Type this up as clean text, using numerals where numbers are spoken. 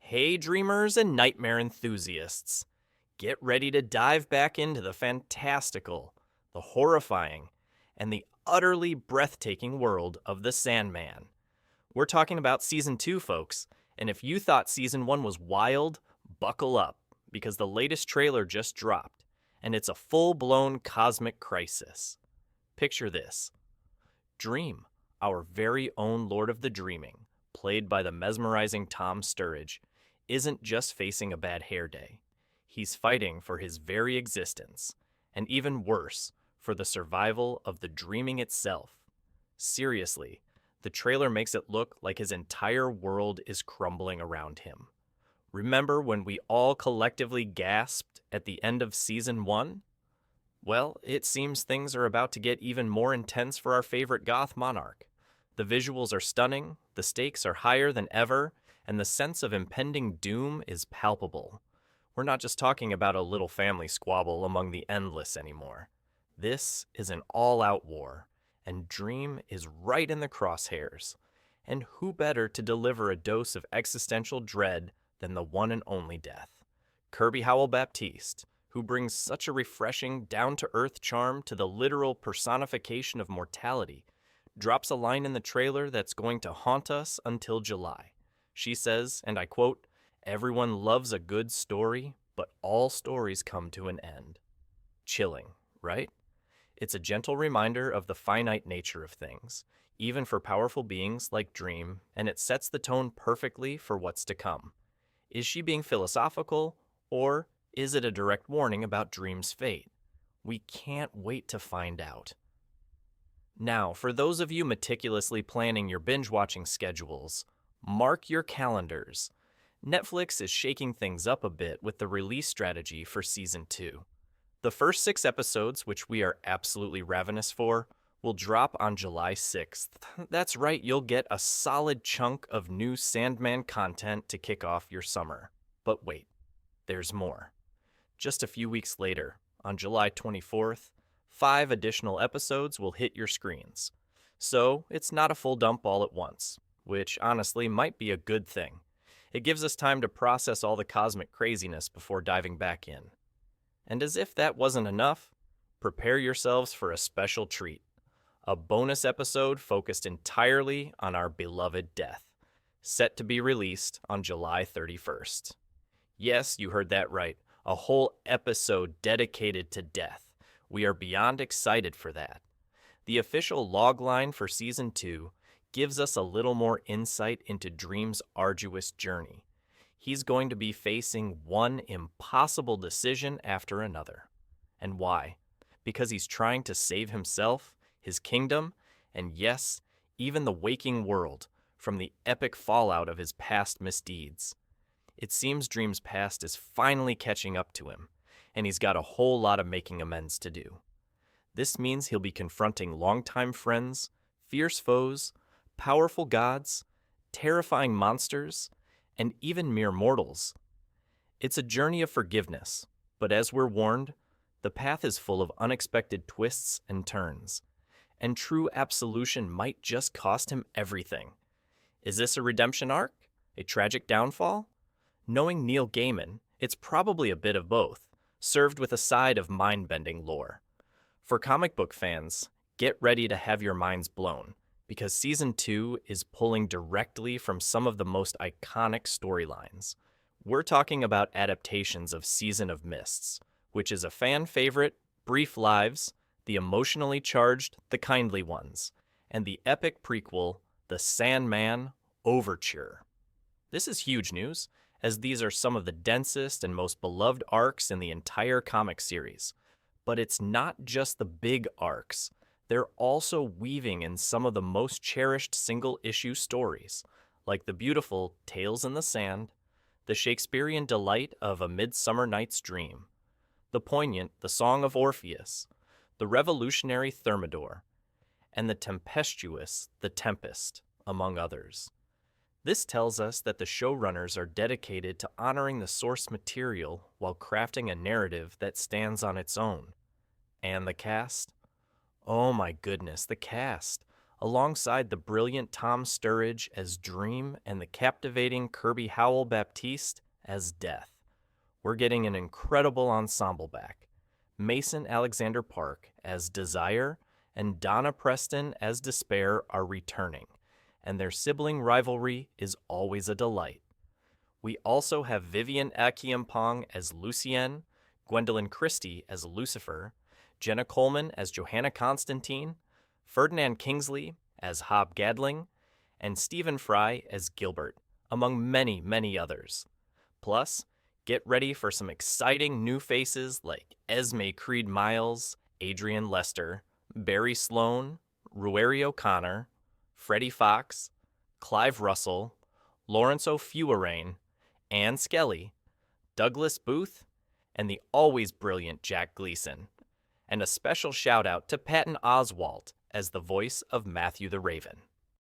Hey, dreamers and nightmare enthusiasts. Get ready to dive back into the fantastical, the horrifying, and the utterly breathtaking world of the Sandman. We're talking about Season 2, folks, and if you thought Season 1 was wild, buckle up, because the latest trailer just dropped, and it's a full-blown cosmic crisis. Picture this. Dream, our very own Lord of the Dreaming, played by the mesmerizing Tom Sturridge, isn't just facing a bad hair day. He's fighting for his very existence, and even worse, for the survival of the dreaming itself. Seriously, the trailer makes it look like his entire world is crumbling around him. Remember when we all collectively gasped at the end of Season 1? Well, it seems things are about to get even more intense for our favorite goth monarch. The visuals are stunning, the stakes are higher than ever, and the sense of impending doom is palpable. We're not just talking about a little family squabble among the endless anymore. This is an all-out war, and Dream is right in the crosshairs. And who better to deliver a dose of existential dread than the one and only Death? Kirby Howell-Baptiste, who brings such a refreshing, down-to-earth charm to the literal personification of mortality, drops a line in the trailer that's going to haunt us until July. She says, and I quote, "Everyone loves a good story, but all stories come to an end." Chilling, right? It's a gentle reminder of the finite nature of things, even for powerful beings like Dream, and it sets the tone perfectly for what's to come. Is she being philosophical, or is it a direct warning about Dream's fate? We can't wait to find out. Now, for those of you meticulously planning your binge-watching schedules, mark your calendars. Netflix is shaking things up a bit with the release strategy for Season 2. The first 6 episodes, which we are absolutely ravenous for, will drop on July 6th. That's right, you'll get a solid chunk of new Sandman content to kick off your summer. But wait, there's more. Just a few weeks later, on July 24th, 5 additional episodes will hit your screens. So, it's not a full dump all at once, which honestly might be a good thing. It gives us time to process all the cosmic craziness before diving back in. And as if that wasn't enough, prepare yourselves for a special treat. A bonus episode focused entirely on our beloved Death, set to be released on July 31st. Yes, you heard that right. A whole episode dedicated to Death. We are beyond excited for that. The official logline for Season 2 gives us a little more insight into Dream's arduous journey. He's going to be facing one impossible decision after another. And why? Because he's trying to save himself, his kingdom, and yes, even the waking world from the epic fallout of his past misdeeds. It seems Dream's past is finally catching up to him, and he's got a whole lot of making amends to do. This means he'll be confronting longtime friends, fierce foes, powerful gods, terrifying monsters, and even mere mortals. It's a journey of forgiveness, but as we're warned, the path is full of unexpected twists and turns, and true absolution might just cost him everything. Is this a redemption arc? A tragic downfall? Knowing Neil Gaiman, it's probably a bit of both, served with a side of mind-bending lore. For comic book fans, get ready to have your minds blown, because Season 2 is pulling directly from some of the most iconic storylines. We're talking about adaptations of Season of Mists, which is a fan favorite, Brief Lives, the emotionally charged The Kindly Ones, and the epic prequel, The Sandman, Overture. This is huge news, as these are some of the densest and most beloved arcs in the entire comic series. But it's not just the big arcs. They're also weaving in some of the most cherished single-issue stories, like the beautiful Tales in the Sand, the Shakespearean delight of A Midsummer Night's Dream, the poignant The Song of Orpheus, the revolutionary Thermidor, and the tempestuous The Tempest, among others. This tells us that the showrunners are dedicated to honoring the source material while crafting a narrative that stands on its own. And the cast? Oh my goodness, the cast. alongside the brilliant Tom Sturridge as Dream and the captivating Kirby Howell-Baptiste as Death. We're getting an incredible ensemble back. Mason Alexander Park as Desire and Donna Preston as Despair are returning, and their sibling rivalry is always a delight. We also have Vivian Akiampong as Lucienne, Gwendoline Christie as Lucifer, Jenna Coleman as Johanna Constantine, Ferdinand Kingsley as Hob Gadling, and Stephen Fry as Gilbert, among many, many others. Plus, get ready for some exciting new faces like Esme Creed Miles, Adrian Lester, Barry Sloan, Ruairi O'Connor, Freddie Fox, Clive Russell, Lawrence O'Fuarain, Anne Skelly, Douglas Booth, and the always brilliant Jack Gleason. And a special shout out to Patton Oswalt as the voice of Matthew the Raven.